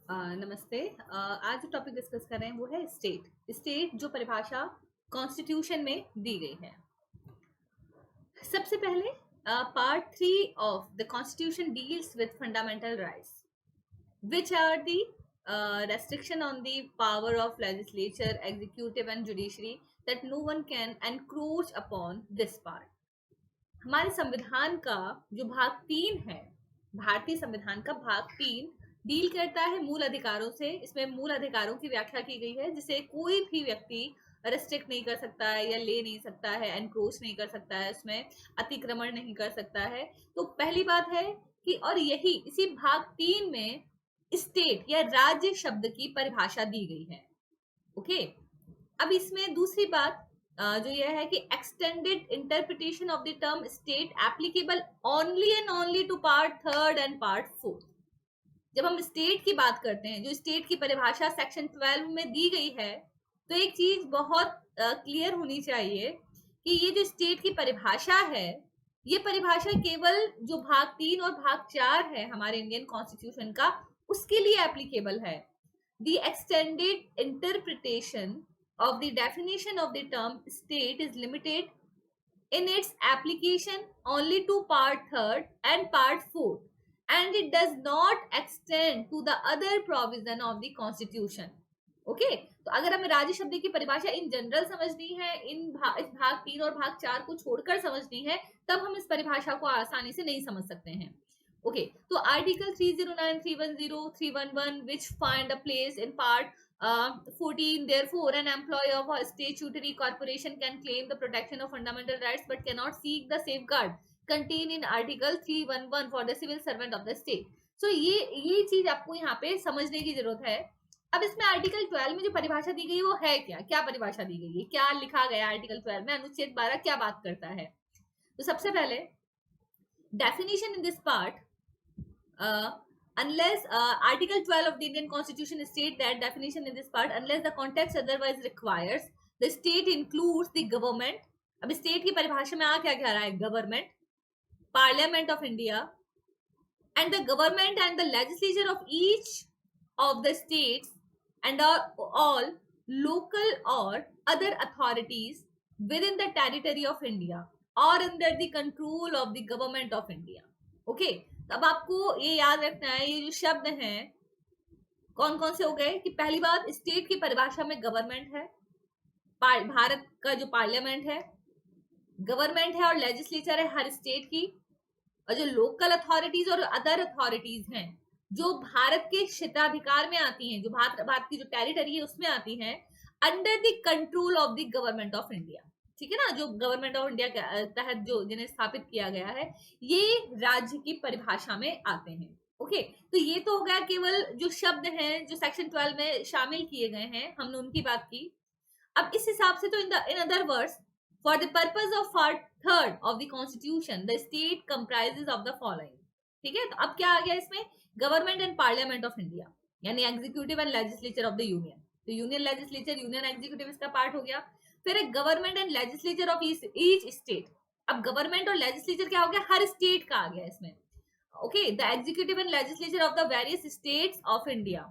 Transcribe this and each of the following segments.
नमस्ते। आज जो टॉपिक डिस्कस कर रहे हैं वो है स्टेट। स्टेट जो परिभाषा कॉन्स्टिट्यूशन में दी गई है। सबसे पहले part 3 of the constitution deals with fundamental rights which are the restriction on the power of legislature, executive and judiciary that no one can encroach upon this part. हमारे संविधान का जो भाग 3 है, भारतीय संविधान का भाग 3 डील करता है मूल अधिकारों से। इसमें मूल अधिकारों की व्याख्या की गई है जिसे कोई भी व्यक्ति रेस्ट्रिक्ट नहीं कर सकता है या ले नहीं सकता है, एनक्रोच नहीं कर सकता है, उसमें अतिक्रमण नहीं कर सकता है। तो पहली बात है कि और यही इसी भाग 3 में स्टेट या राज्य शब्द की परिभाषा दी गई है। ओके, अब इसमें दूसरी बात जो यह है कि extended interpretation of the term state applicable only and only to part 3 and part 4। जब हम स्टेट की बात करते हैं, जो स्टेट की परिभाषा सेक्शन 12 में दी गई है, तो एक चीज बहुत क्लियर होनी चाहिए कि ये जो स्टेट की परिभाषा है, ये परिभाषा केवल जो भाग 3 और भाग 4 है हमारे इंडियन कॉन्स्टिट्यूशन का, उसके लिए एप्लीकेबल है। The extended interpretation of the definition of the term state is limited in its application only to part 3 and part 4, and it does not extend to the other provision of the constitution. Okay, तो अगर हमें राज्य शब्द की परिभाषा in general समझनी है, इस भाग 3 और भाग 4 को छोड़कर समझनी है, तब हम इस परिभाषा को आसानी से नहीं समझ सकते हैं। ओके, तो article 309, 310, 311 which find a place in part 14, therefore an employee of a statutory corporation can claim the protection of fundamental rights but cannot seek the safeguard contained in article 311 for the civil servant of the state. So ये चीज आपको यहाँ पे समझने की जरूरत है। अब इसमें आर्टिकल 12 में जो परिभाषा दी गई वो है क्या, क्या परिभाषा दी गई है, क्या लिखा गया आर्टिकल 12 में, अनुच्छेद 12 क्या बात करता है। तो सबसे पहले definition in this part, unless article 12 of the Indian constitution state that definition in this part, unless the context otherwise requires, the state includes the government. अब स्टेट की परिभाषा में आ क्या कह रहा है, government, parliament of India and the government and the legislature of each of the states and all local or other authorities within the territory of India or under the control of the government of India. Okay, अब आपको ये याद रखना है, ये जो शब्द हैं कौन कौन से हो गए कि पहली बात, स्टेट की परिभाषा में गवर्नमेंट है, भारत का जो पार्लियामेंट है, गवर्नमेंट है और लेजिस्लेचर है हर स्टेट की, और जो लोकल अथॉरिटीज और अदर अथॉरिटीज हैं जो भारत के क्षेत्राधिकार में आती हैं, जो भारत की जो टेरिटरी है उसमें आती हैं, under the control of the government of India. ठीक है ना, जो गवर्नमेंट ऑफ इंडिया के तहत जो जिन्हें स्थापित किया गया है, ये राज्य की परिभाषा में आते हैं। ओके, तो ये तो हो गया केवल जो शब्द हैं जो सेक्शन 12 में शामिल किए गए हैं, हमने उनकी बात की। अब इस हिसाब से तो in other words, for the purpose of part 3 of the constitution the state comprises of the following। ठीक है, तो अब क्या आ गया इसमें, government and parliament of India, यानी executive and legislature of the union. तो यूनियन लेजिस्लेचर, यूनियन एग्जीक्यूटिव इसका पार्ट हो गया। फिर एक government and legislature of each state. अब गवर्नमेंट और लेजिस्लेचर क्या हो गया, हर स्टेट का आ गया इसमें। Okay, the executive and legislature of the various states of India,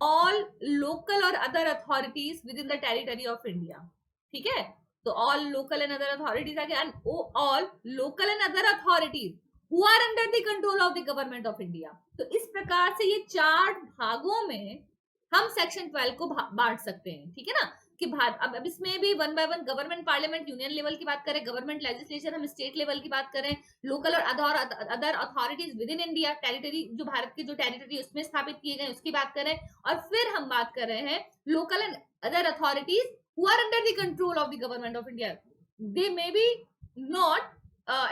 all local और other authorities within the territory of India. ठीक है, तो all local and other authorities आ गया, all local and other authorities who are under the control of the government of India. तो इस प्रकार से ये 4 भागों में हम सेक्शन 12 को बांट सकते हैं। ठीक है ना, कि अब इसमें भी one by one government, parliament, union level की बात करें, गवर्नमेंट, लेजिस्लेचर, हम स्टेट लेवल की बात करें, लोकल और other authorities with in India, territory जो भारत की जो टेरिटरी उसमें स्थापित किए गए उसकी बात करें, और फिर हम बात कर रहे हैं local and other authorities who are under the control of the government of India. They may be not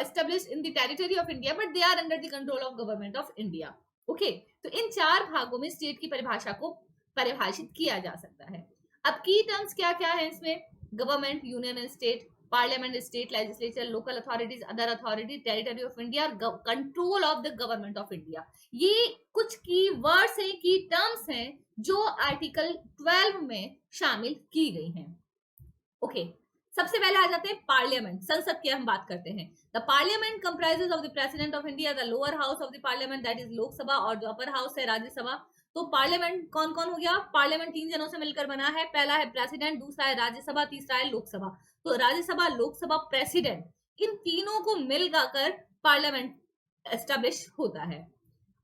established in the territory of India, but they are under the control of government of India. Okay, तो इन 4 भागों में state की परिभाषा को परिभाषित किया जा सकता है। अब की टर्म्स क्या क्या है इसमें, government, union and state, parliament, state legislature, local authorities, other authority, territory of India, control of the government of India. ये कुछ की वर्ड्स हैं, की टर्म्स हैं जो आर्टिकल 12 में शामिल की गई हैं। ओके, सबसे पहले आ जाते हैं पार्लियामेंट, संसद की हम बात करते हैं। The parliament comprises of the president of India, the lower house of the parliament that is Lok Sabha, और जो अपर हाउस है राज्यसभा, तो पार्लियामेंट कौन कौन हो गया? पार्लियामेंट 3 जनों से मिलकर बना है। पहला है प्रेसिडेंट, दूसरा है राज्यसभा, तीसरा है लोकसभा। तो राज्यसभा, लोकसभा, प्रेसिडेंट, इन तीनों को मिलकर पार्लियामेंट एस्टेब्लिश होता है।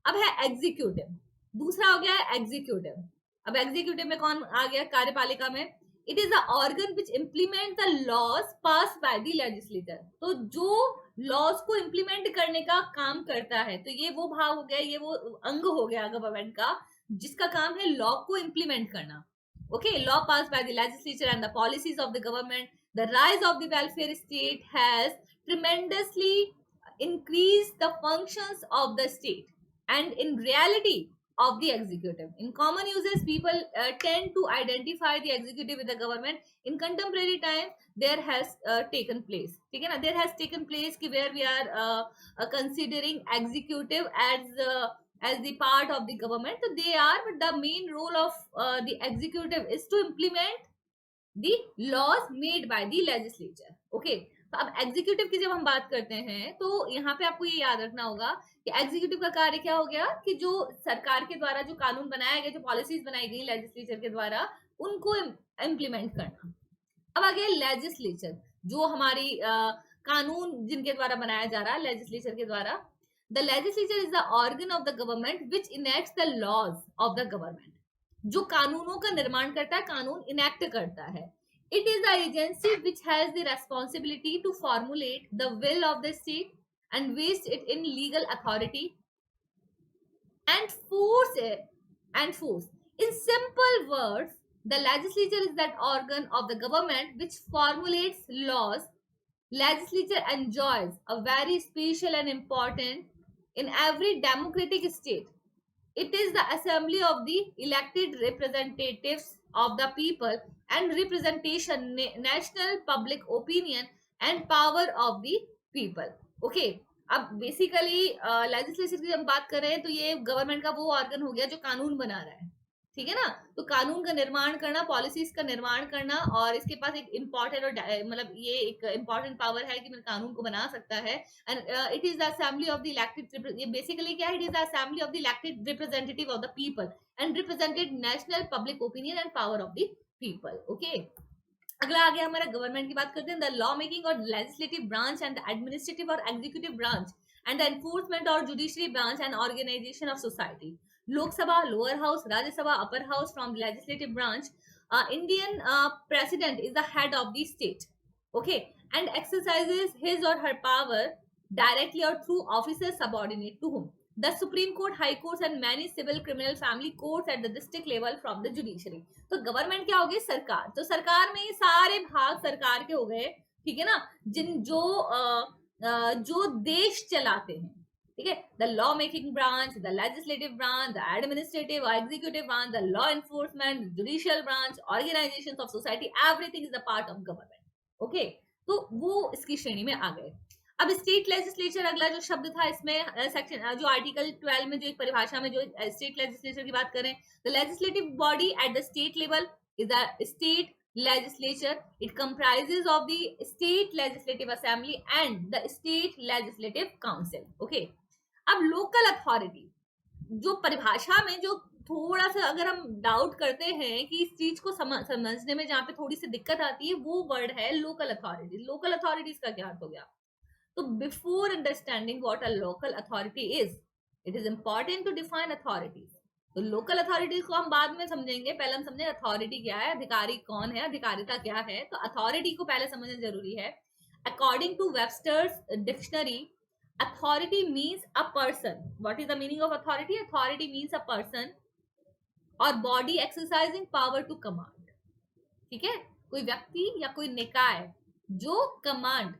अब है एग्जीक्यूटिव, दूसरा हो गया है एग्जीक्यूटिव। अब एग्जीक्यूटिव में कौन आ गया? कार्यपालिका में it is the organ which implement the laws pass by the legislature. तो जो लॉज को इम्प्लीमेंट करने का काम करता है, तो ये वो भाग हो गया, ये वो अंग हो गया गवर्नमेंट का जिसका काम है लॉ को इम्प्लीमेंट करना। Okay, law pass by the legislature and the policies of the government. The rise of the welfare state has tremendously increase the functions of the state and in reality of the executive. In common uses, people tend to identify the executive with the government. In contemporary times, there has taken place, ठीक है ना, there has taken place कि where we are considering executive as the part of the government. So they are, but the main role of the executive is to implement the laws made by the legislature. Okay, तो अब executive की जब हम बात करते हैं तो यहाँ पे आपको ये याद रखना होगा कि एग्जीक्यूटिव का कार्य क्या हो गया कि जो सरकार के द्वारा जो कानून बनाया गया, जो पॉलिसीज बनाई गई लेजिस्लेचर के द्वारा, उनको इम्प्लीमेंट करना। अब आ गया लेजिस्लेचर, जो हमारी कानून जिनके द्वारा बनाया जा रहा है लेजिस्लेचर के द्वारा। The legislature is the organ of the government which enacts the laws of the government. जो कानूनों का निर्माण करता है, कानून इनेक्ट करता है। It is the agency which has the responsibility to formulate the will of the state and vest it in legal authority and force it and force. In simple words, the legislature is that organ of the government which formulates laws. Legislature enjoys a very special and important in every democratic state. It is the assembly of the elected representatives of the people and representation national public opinion and power of the people. Okay, अब basically legislature की हम बात कर रहे हैं तो ये government का वो ऑर्गन हो गया जो कानून बना रहा है, ठीक है ना। तो कानून का निर्माण करना, पॉलिसीज का निर्माण करना, और इसके पास एक इम्पोर्टेंट और मतलब ये एक इम्पोर्टेंट पावर है कि कानून को बना सकता है। And it is the assembly of the elected, ये बेसिकली क्या है, it is the assembly of the elected representative of the people and represented national public opinion and power of the people. Okay, अगला आ गया हमारा government की बात करते हैं। द लॉ मेकिंग और legislative branch and the administrative और executive branch and the enforcement और judiciary branch and organization of society. Lok Sabha, lower house, Rajya Sabha, upper house from the legislative branch. Indian president is the head of the state, okay, and exercises his or her power directly or through officers subordinate to whom. The Supreme Court, High Courts and many civil, criminal, family courts at the district level from the judiciary. तो government क्या हो गई? सरकार। तो सरकार में ये सारे भाग सरकार के हो गए, ठीक है ना, जो देश चलाते हैं, ठीक है। The law making branch, the legislative branch, the administrative और executive branch, the law enforcement, judicial branch, organization of society, everything is the part of government. Okay, तो वो इसकी श्रेणी में आ गए। अब स्टेट लेजिस्लेचर, अगला जो शब्द था इसमें सेक्शन जो आर्टिकल 12 में जो एक परिभाषा में जो स्टेट लेजिस्लेचर की बात करें, the legislative body at the state level is the state legislature. It comprises of the state legislative assembly and the state legislative council. Okay, अब लोकल अथॉरिटी, जो परिभाषा में जो थोड़ा सा अगर हम डाउट करते हैं कि इस चीज को समझने में जहाँ पे थोड़ी सी दिक्कत आती है, वो वर्ड है लोकल अथॉरिटीज। लोकल अथॉरिटीज का क्या अर्थ हो गया? तो before understanding what a local authority is, it is important to define authorities. तो लोकल अथॉरिटीज को हम बाद में समझेंगे, पहले हम समझें अथॉरिटी क्या है, अधिकारी कौन है, अधिकारिता क्या है। तो अथॉरिटी को पहले समझना जरूरी है। According to Webster's dictionary, authority means a person. What is the meaning of authority? Authority means a person or body exercising power to command. ठीक है, कोई व्यक्ति या कोई निकाय जो कमांड,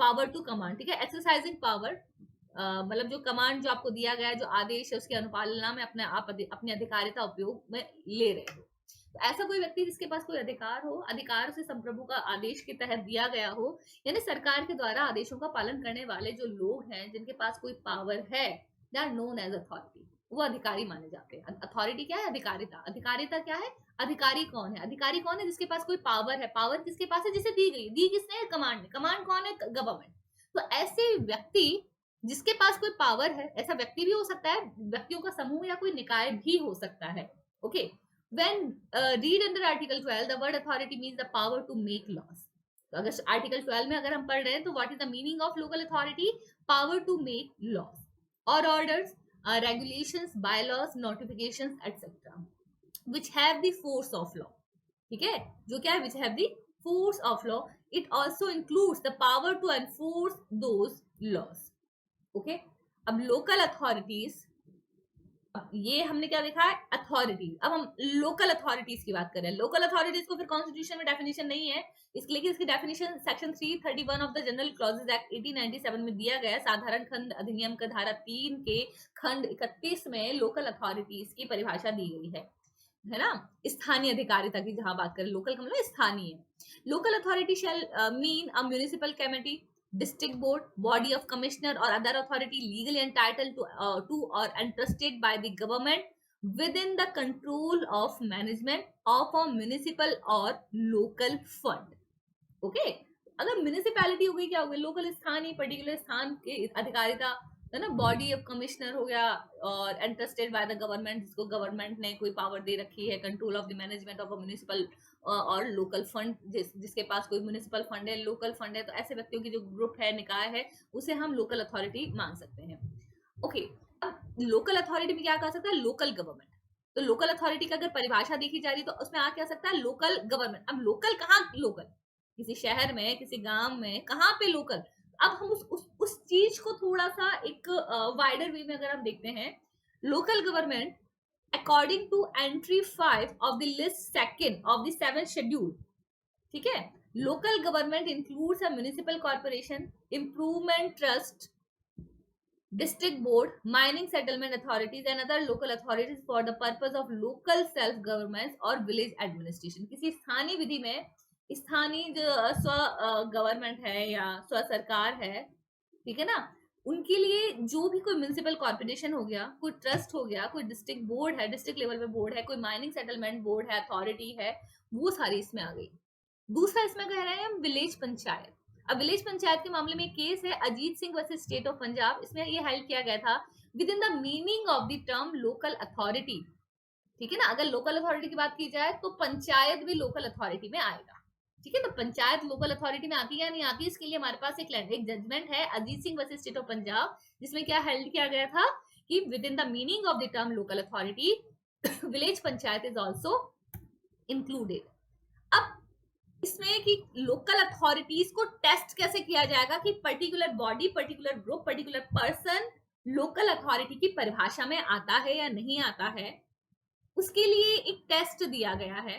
पावर टू कमांड, ठीक है, एक्सरसाइजिंग पावर, मतलब जो कमांड जो आपको दिया गया है, जो आदेश है, उसकी अनुपालना में अपने अधिकारिता उपयोग में ले रहे हो। तो ऐसा कोई व्यक्ति जिसके पास कोई अधिकार हो, अधिकार से संप्रभु का आदेश के तहत दिया गया हो, यानी सरकार के द्वारा आदेशों का पालन करने वाले जो लोग हैं, जिनके पास कोई पावर है, they are known as authority, वो अधिकारी माने जाते हैं। अथॉरिटी क्या है? अधिकारिता। अधिकारिता क्या है? अधिकारी कौन है? अधिकारी कौन है? जिसके पास कोई पावर है। पावर किसके पास है? जिसे दी गई, दी किसने? कमांड। कमांड कौन है? गवर्नमेंट। तो ऐसे व्यक्ति जिसके पास कोई पावर है, ऐसा व्यक्ति भी हो सकता है, व्यक्तियों का समूह या कोई निकाय भी हो सकता है। Okay, when read under article 12 the word authority means the power to make laws. तो अगर आर्टिकल 12 में अगर हम पढ़ रहे हैं तो what is the meaning of local authority? Power to make laws और orders, regulations, bylaws, notifications, etc. which have the force of law. ठीक है, जो क्या है? which have the force of law. It also includes the power to enforce those laws. Okay, अब local authorities, ये हमने क्या देखा है? अथॉरिटीज। अब हम लोकल अथॉरिटीज की बात करें। लोकल अथॉरिटीज को फिर कॉन्स्टिट्यूशन में डेफिनेशन नहीं है, लेकिन इसकी definition section 331 of the general clauses act 1897 में दिया गया है। साधारण खंड अधिनियम का धारा 3 के खंड 31 में लोकल अथॉरिटीज की परिभाषा दी गई है ना। स्थानीय अधिकारिता की जहां बात करें, लोकल का मतलब स्थानीय। Local authority shall mean a municipal committee, district board, body of commissioner or other authority legally entitled to or entrusted by the government within the control of management of a municipal or local fund. Okay, अगर municipality हो गई, क्या हो गई? Local, स्थानीय, particular स्थान के अधिकारिता है ना। बॉडी ऑफ कमिश्नर हो गया और एंट्रस्टेड बाय द गवर्नमेंट, जिसको गवर्नमेंट ने कोई पावर दे रखी है, control of the management of a municipal और लोकल फंड, जिसके पास कोई म्यूनिसिपल फंड है, लोकल फंड है, तो ऐसे व्यक्तियों की जो ग्रुप है, निकाय है, उसे हम लोकल अथॉरिटी मान सकते हैं। ओके, अब लोकल अथॉरिटी में क्या कह सकता है? Local government. तो लोकल अथॉरिटी का अगर परिभाषा देखी जा रही तो उसमें आ क्या सकता है? Local government. अब लोकल कहाँ लोकल? किसी शहर में, किसी गांव में, कहाँ पे लोकल? अब हम उस चीज को थोड़ा सा एक वाइडर वे में अगर हम देखते हैं, local government according to entry 5 of the list second of the 7th schedule, ठीक है, local government includes a municipal corporation, improvement trust, district board, mining settlement authorities and other local authorities for the purpose of local self government or village administration. किसी स्थानीय विधि में स्थानीय जो स्व government है या स्व सरकार है, ठीक है ना, उनके लिए जो भी कोई म्युनिसिपल कॉर्पोरेशन हो गया, कोई ट्रस्ट हो गया, कोई डिस्ट्रिक्ट बोर्ड है, डिस्ट्रिक्ट लेवल पे बोर्ड है, कोई माइनिंग सेटलमेंट बोर्ड है, अथॉरिटी है, वो सारी इसमें आ गई। दूसरा इसमें कह रहे हैं हम विलेज पंचायत। अब विलेज पंचायत के मामले में केस है Ajit Singh versus state of Punjab. इसमें ये हेल्प किया गया था with in the meaning of the term local authority. ठीक है ना, अगर लोकल अथॉरिटी की बात की जाए तो पंचायत भी लोकल अथॉरिटी में आएगा। ठीक है, तो पंचायत लोकल अथॉरिटी में आती है या नहीं आती, इसके लिए हमारे पास एक जजमेंट है Ajit Singh versus state of Punjab, जिसमें क्या हेल्ड किया गया था कि with in the meaning of the term local authority village panchayat is also included. अब इसमें कि लोकल अथॉरिटीज को टेस्ट कैसे किया जाएगा कि particular body, particular group, particular person local authority की परिभाषा में आता है या नहीं आता है, उसके लिए एक टेस्ट दिया गया है।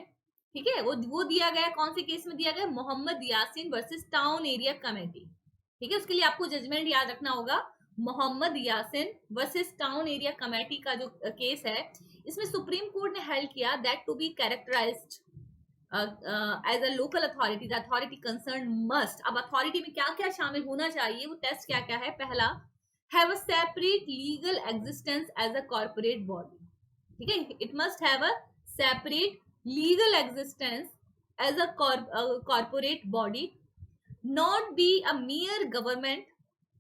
ठीक है, वो दिया गया, कौन से केस में दिया गया? Mohammad Yasin versus town area committee. ठीक है, उसके लिए आपको जजमेंट याद रखना होगा, Mohammad Yasin versus town area committee का जो केस है, इसमें सुप्रीम कोर्ट ने हेल्ड किया that to be characterized as a local authority, the authority concern must. अब अथॉरिटी में क्या क्या शामिल होना चाहिए, वो टेस्ट क्या क्या है? पहला, have a separate legal existence as a corporate body. ठीक है, it must have a separate legal existence as a corporate body, not be a mere government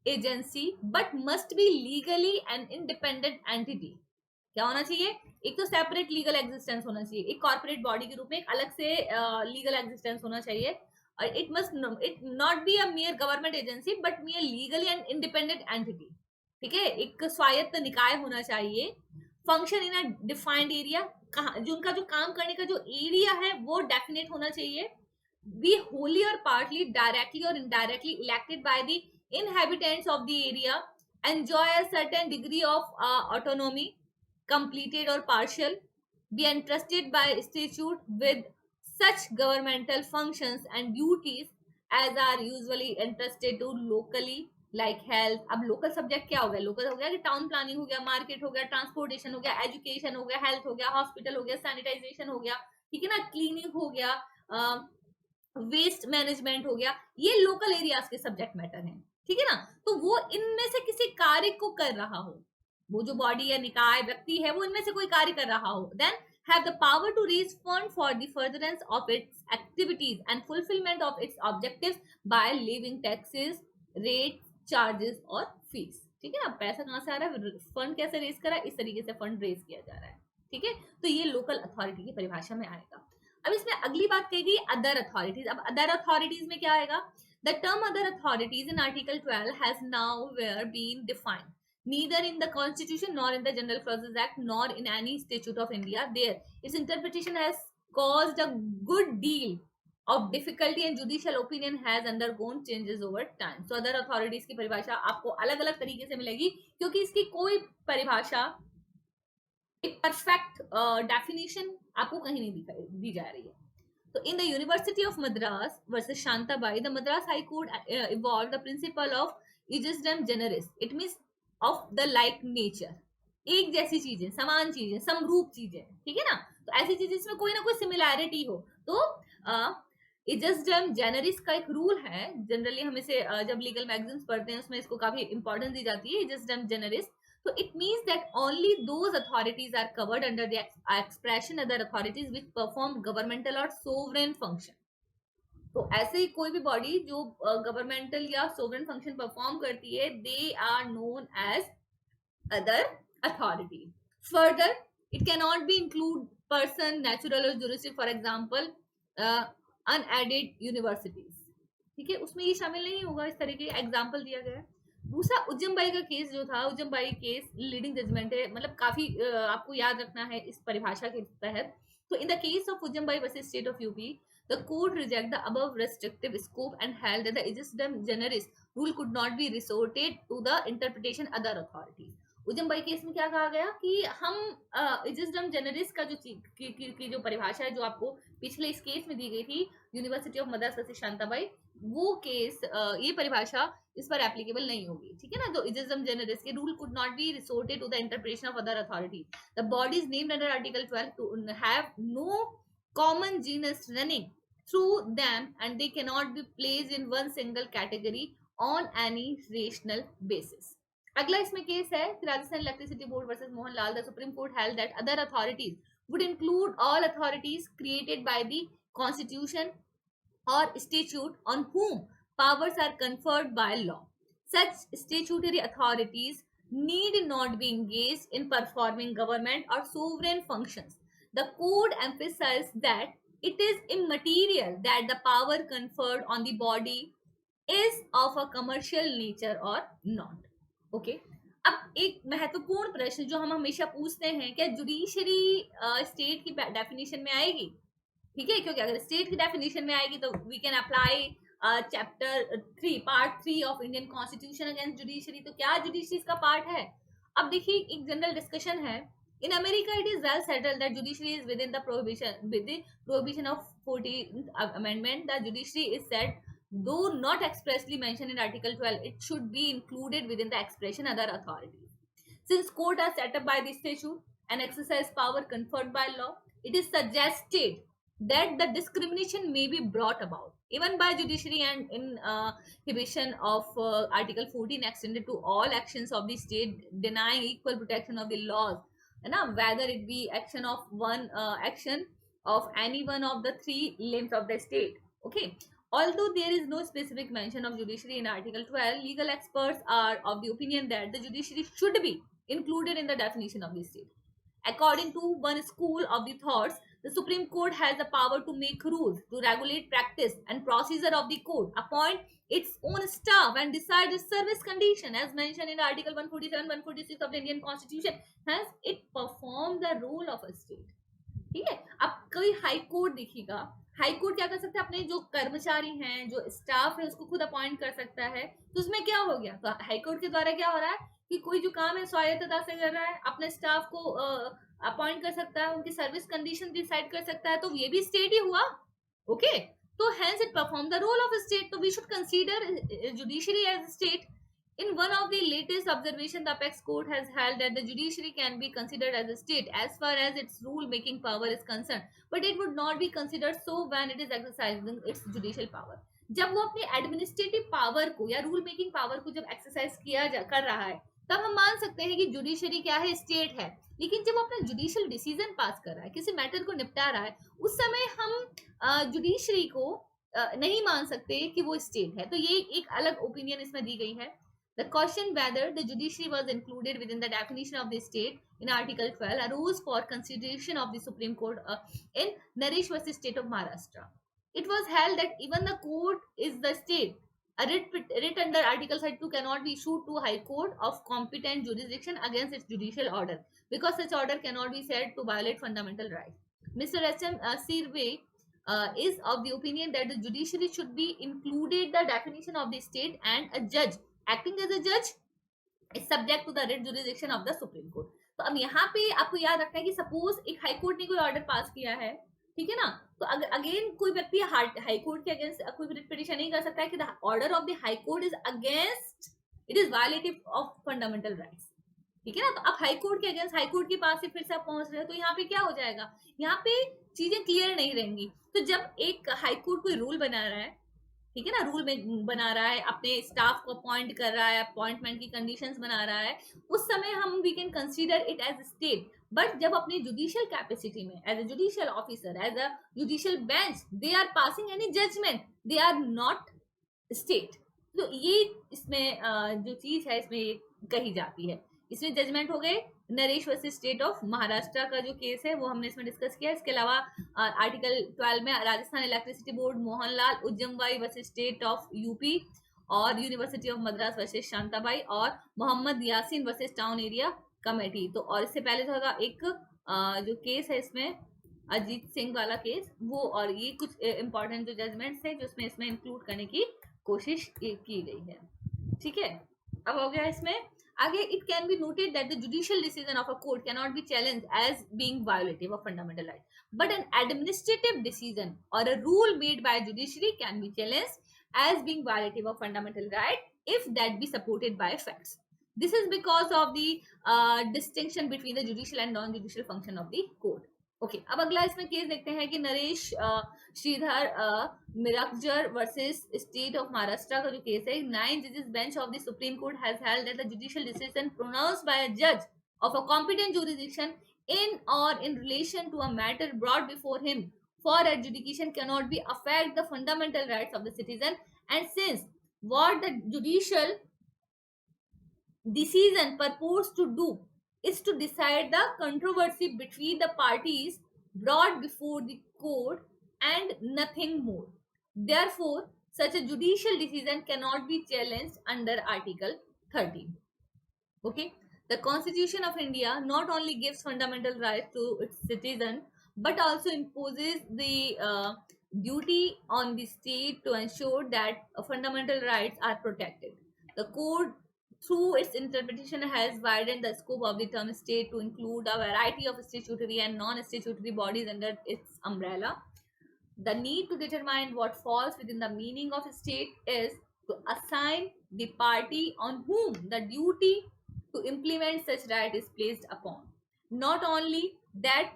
agency but must be legally an independent entity। क्या होना चाहिए? एक तो separate legal existence होना चाहिए, एक कॉर्पोरेट बॉडी के रूप में एक अलग से लीगल एग्जिस्टेंस होना चाहिए, और it not be a mayor government agency but mayor legally and independent entity. ठीक है, एक स्वायत्त निकाय होना चाहिए। Function in a defined area, जो उनका जो काम करने का जो एरिया है वो डेफिनेट होना चाहिए। बी होली और पार्टली, डायरेक्टली और indirectly elected by the inhabitants of the area, enjoy a certain degree of autonomy, completed or partial, be entrusted by statute with such governmental functions and duties as are usually entrusted to locally like health। अब local subject क्या हो गया? Local हो गया कि town planning हो गया, market हो गया, ट्रांसपोर्टेशन हो गया, एजुकेशन हो गया, हेल्थ हो गया, हॉस्पिटल हो गया, सैनिटाइजेशन हो गया, ठीक है ना, क्लीनिंग हो गया, वेस्ट मैनेजमेंट हो गया, ये लोकल एरियाज के सब्जेक्ट मैटर हैं। ठीक है ना, तो वो इनमें से किसी कार्य को कर रहा हो, वो जो बॉडी या निकाय व्यक्ति है वो इनमें से कोई कार्य कर रहा हो, then have the power to raise fund for the furtherance of its activities and fulfillment of its objectives by levying taxes, rates, charges or fees। ठीक है ना, पैसा कहाँ से आ रहा है, फंड कैसे रेज करा, इस तरीके से फंड रेज किया जा रहा है, ठीक है। तो ये लोकल अथॉरिटी की परिभाषा में आएगा। अब इसमें अगली बात कही गई अदर अथॉरिटीज। अब अदर अथॉरिटीज में क्या आएगा, the term other authorities in article 12 has nowhere been defined neither in the constitution nor in the general clauses act nor in any statute of India. There its interpretation has caused a good deal of difficulty and judicial opinion has undergone changes over time. So other authorities की परिभाषा आपको अलग अलग तरीके से मिलेगी, क्योंकि इसकी कोई परिभाषा एक परफेक्ट डेफिनेशन आपको कहीं नहीं दी जा रही है। So in the University of Madras versus Shantabai, the Madras High Court evolved the principle of ejusdem generis. It means of the like nature. एक जैसी चीजें, समान चीजें, समरूप चीजें, ठीक है ना। तो ऐसी चीजें जिसमें कोई ना कोई सिमिलैरिटी हो, तो ejusdem generis का एक रूल है। जनरली हम इसे जब लीगल मैगजीन्स पढ़ते हैं उसमें इसको काफी इंपॉर्टेंस दी जाती है, ejusdem generis। So it means that only those authorities are covered under the expression other authorities which perform governmental or sovereign function. तो ऐसे ही कोई भी बॉडी जो गवर्नमेंटल या सोवरेन फंक्शन परफॉर्म करती है, they are known as other authority. Further it can not be include person, natural और juristic, for example unaided universities, ठीक है, उसमें ये शामिल नहीं होगा। इस तरह के एग्जांपल दिया गया है। दूसरा उज्जमबाई का केस जो था, उज्जमबाई केस लीडिंग जजमेंट है, मतलब काफी आपको याद रखना है इस परिभाषा के तहत। तो in the case of Ujjambai versus state of UP, the court reject the above restrictive scope and held that the ejusdem generis rule could not be resorted to the interpretation other authorities. Ujjambai case में क्या कहा गया कि हम ejusdem generis का जो की जो परिभाषा है, जो आपको पिछले इस केस में दी गई थी university of Madras versus Shantabai, वो केस ये परिभाषा इस पर एप्लीकेबल नहीं होगी, ठीक है ना। तो ejusdem generis के rule could not be resorted to the interpretation of other authority. The bodies named under article 12 to have no common genus running through them and they cannot be placed in one single category on any rational basis. अगला इसमें case है Rajasthan electricity board versus Mohanlal. The supreme court held that other authorities would include all authorities created by the constitution or statute on whom powers are conferred by law. Such statutory authorities need not be engaged in performing government or sovereign functions. The code emphasized that it is immaterial that the power conferred on the body is of a commercial nature or not. Okay. अब एक महत्वपूर्ण प्रश्न जो हम हमेशा पूछते हैं, क्या जुडिशरी स्टेट की डेफिनेशन में आएगी, ठीक है, क्योंकि अगर स्टेट की डेफिनेशन में आएगी तो we can apply chapter 3 part 3 of Indian constitution against judiciary. तो क्या जुडिशरी इसका पार्ट है? अब देखिए एक जनरल डिस्कशन है, in America it is well settled that judiciary is within the prohibition of 14th amendment. The judiciary is said, though not expressly mentioned in article 12, it should be included within the expression other authorities. Since court are set up by the statute and exercise power conferred by law, it is suggested that the discrimination may be brought about even by judiciary and inhibition of article 14 extended to all actions of the state, denying equal protection of the laws, whether it be action of action of any one of the three limbs of the state. Okay. Although there is no specific mention of judiciary in article 12, legal experts are of the opinion that the judiciary should be included in the definition of the state. According to one school of the thoughts, the Supreme Court has the power to make rules, to regulate practice and procedure of the court, appoint its own staff and decide its service condition as mentioned in article 147 146 of the Indian Constitution. Hence it performs the role of a state. ठीक है। अब कोई high court दिखेगा, high court क्या कर सकता है, अपने जो कर्मचारी हैं, जो स्टाफ है, उसको खुद अपॉइंट कर सकता है। तो उसमें क्या हो गया, तो हाई कोर्ट के द्वारा क्या हो रहा है कि कोई जो काम है स्वायत्तता से कर रहा है, अपने स्टाफ को अपॉइंट कर सकता है, उनकी सर्विस कंडीशन डिसाइड कर सकता है, तो ये भी स्टेट ही हुआ। ओके। तो hence it performs the role of a state. So we should consider judiciary as a state. In one of the latest observations, the apex court has held that the judiciary can be considered as a state as far as its rule-making power is concerned, but it would not be considered so when it is exercising its judicial power. जब वो अपनी administrative power को या rule making power को जब exercise कर रहा है, तब हम मान सकते हैं कि जुडिशरी क्या है, स्टेट है। लेकिन जब वो अपना जुडिशियल डिसीजन पास कर रहा है, किसी मैटर को निपटा रहा है, उस समय हम जुडिशरी को नहीं मान सकते कि वो स्टेट है। तो ये एक अलग ओपिनियन इसमें दी गई है। The question whether the judiciary was included within the definition of the state in Article 12 arose for consideration of the Supreme Court in Naresh versus State of Maharashtra. It was held that even the court is the state. A writ under Article 32 cannot be issued to High Court of competent jurisdiction against its judicial order, because such order cannot be said to violate fundamental rights. Mr. S.M. Sirve is of the opinion that the judiciary should be included the definition of the state, and a judge acting as a judge is subject to the writ jurisdiction of the Supreme Court. तो अब यहाँ पे आपको याद रखना है कि suppose एक हाई कोर्ट ने कोई ऑर्डर पास किया है, ठीक है ना, तो अगर अगेन कोई व्यक्ति हाई कोर्ट के अगेंस्ट कोई पिटिशन नहीं कर सकता है कि the order of the high court is against, it is violative of fundamental rights, ठीक है ना। तो अब हाई कोर्ट के अगेंस्ट हाई कोर्ट के पास से फिर से आप पहुंच रहे हो, तो यहाँ पे क्या हो जाएगा, यहाँ पे चीजें क्लियर नहीं रहेंगी। तो जब एक हाई कोर्ट कोई रूल बना रहा है, ठीक है ना, रूल में बना रहा है, अपने स्टाफ को अपॉइंट कर रहा है, अपॉइंटमेंट की कंडीशंस बना रहा है, उस समय हम we can consider it as state. But जब अपनी जुडिशियल कैपेसिटी में as a judicial officer, as a judicial bench, they are passing any judgment, they are not state. तो ये इसमें जो चीज है इसमें कही जाती है। इसमें जजमेंट हो गए Naresh versus state of Maharashtra का जो केस है वो हमने इसमें डिस्कस किया। इसके अलावा आर्टिकल 12 में Rajasthan electricity board Mohanlal Ujjambai versus state of UP, और university of Madras versus Shantabai, और Mohammed Yasin versus town area committee. तो और इससे पहले जो होगा एक जो केस है इसमें अजीत सिंह वाला केस, वो, और ये कुछ इंपॉर्टेंट जो जजमेंट्स है जो इसमें इंक्लूड करने की कोशिश की गई है, ठीक है। अब हो गया इसमें आगे, it can be noted that the judicial decision of a court cannot be challenged as being violative of fundamental rights, but an administrative decision or a rule made by judiciary can be challenged as being violative of fundamental right if that be supported by facts. This is because of the distinction between the judicial and non-judicial function of the court. Okay अब अगला इसमें case देखते हैं कि Naresh Shridhar मिराकजर versus state of Maharashtra का जो case है। 9 जजेस bench of the supreme court has held that the judicial decision pronounced bye अ जज of a competent jurisdiction in or in relation to a matter brought before him for adjudication cannot be affect the fundamental rights of the citizen, and since what the judicial decision purports to do is to decide the controversy between the parties brought before the court and nothing more. Therefore, such a judicial decision cannot be challenged under Article 13. Okay, the Constitution of India not only gives fundamental rights to its citizens but also imposes the duty on the state to ensure that fundamental rights are protected. The code, through its interpretation, has widened the scope of the term state to include a variety of statutory and non-statutory bodies under its umbrella. The need to determine what falls within the meaning of state is to assign the party on whom the duty to implement such right is placed upon. Not only that,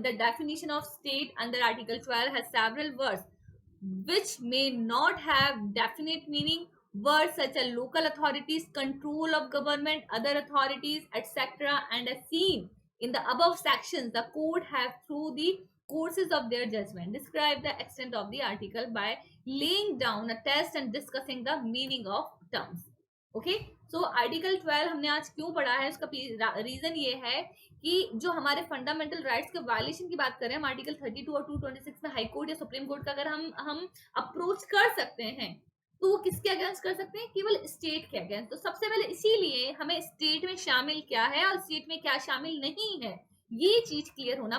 the definition of state under Article 12 has several words which may not have definite meaning. Words such as local authorities, control of government, other authorities, etc., and as seen in the above sections, the court have, through the courses of their judgment, described the extent of the article by laying down a test and discussing the meaning of terms. Okay, so article 12 हमने आज क्यों पढ़ा है, उसका reason ये है कि जो हमारे फंडामेंटल राइट्स के वायलेशन की बात करें हम आर्टिकल 32 और 226 में हाई कोर्ट या सुप्रीम कोर्ट का अगर हम अप्रोच कर सकते हैं तो वो किसके अगेंस्ट कर सकते हैं, केवल स्टेट के अगेंस्ट। तो सबसे पहले इसीलिए हमें स्टेट में शामिल क्या है और स्टेट में क्या शामिल नहीं है ये चीज क्लियर होना